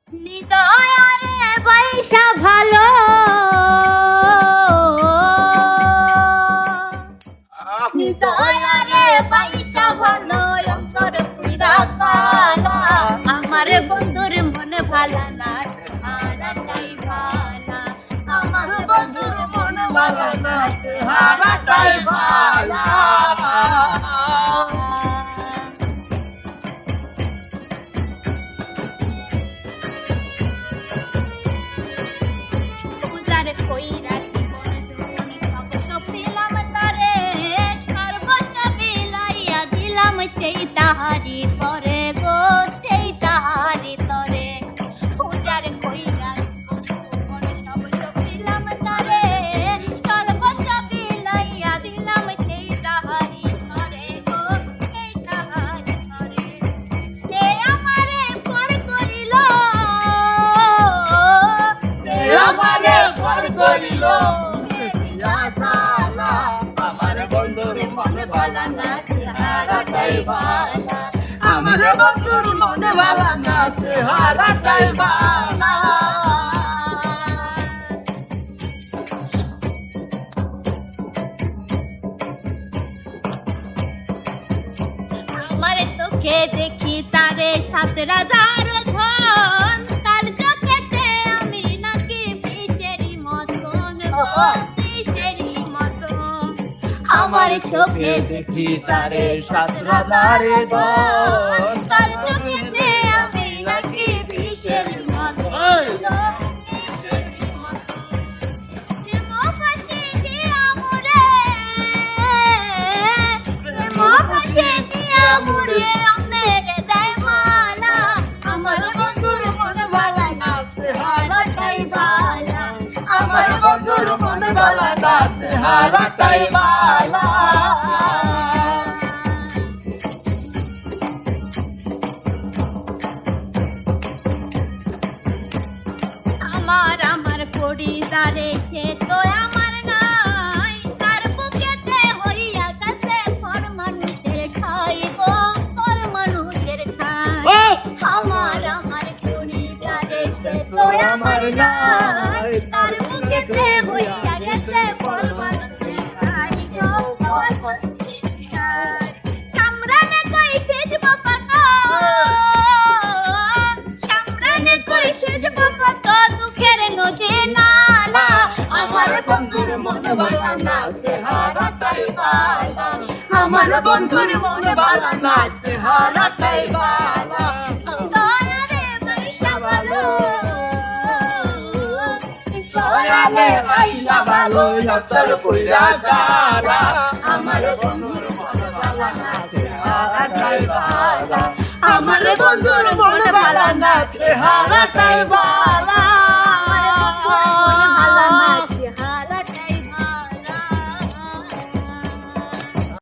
নিদয়ারে পয়সা ভালো নিদয়ারে পয়সা ভালো অংশর পুরা খালা আমার বন্ধুর মন ভালা না হারাটাই ভালা আমার বন্ধুর মন ভালা না হারাটাই ভালা তাহারি পরে গো সেই তাহারি তরে পূজার কইরা দিলাম তারে সর্বস্ব বিলাইয়া দিলাম সেই তাহারি তরে গো সেই তাহারি তরে সে আমারে পর করিল সে আমারে পর করিল আমার বন্ধুর মনে ভালা না হারাটাই ভালা আমার বন্ধুর মনে ভালা না হারাটাই ভালা আমার চোখে দেখি তারে ৭,০০০ ধন তার চোখেতে আমি নাকি বিষেরই মতন বিষেরই মতন আমার চোখে দেখি তারে ৭,০০০ ধন তার চোখেতে আমি নাকি বিষেরই মতন আমার বন্ধুর মন ভালা না হারাটাই ভালা আমার বন্ধুর মন ভালা না হারাটাই ভালা আমার আমার পরিবারে সে তো আমার নাই তার বুকেতে হইয়া গেছে পর মানুষের খাইব পর মানুষের খাই আমার আমার পরিবারে সে তো আমার নাই তার বুকেতে হইয়া গেছে পর মানুষের খাইব পর মানুষের খাই সামরানে কই সেজব কত সামরানে কই সেজব কত দুঃখের নদী নালা আমার বন্ধুর মন ভালা না হারাটাই ভালা আমার বন্ধুর মন ভালা না হারাটাই ভালা দয়ালে পয়সা ভালো দয়ালে পয়সা ভালো অসর পুরা সারা আমার বন্ধুর মন ভালা না হারাটাই ভালা আমার বন্ধুর মন ভালা না হারাটাই ভালা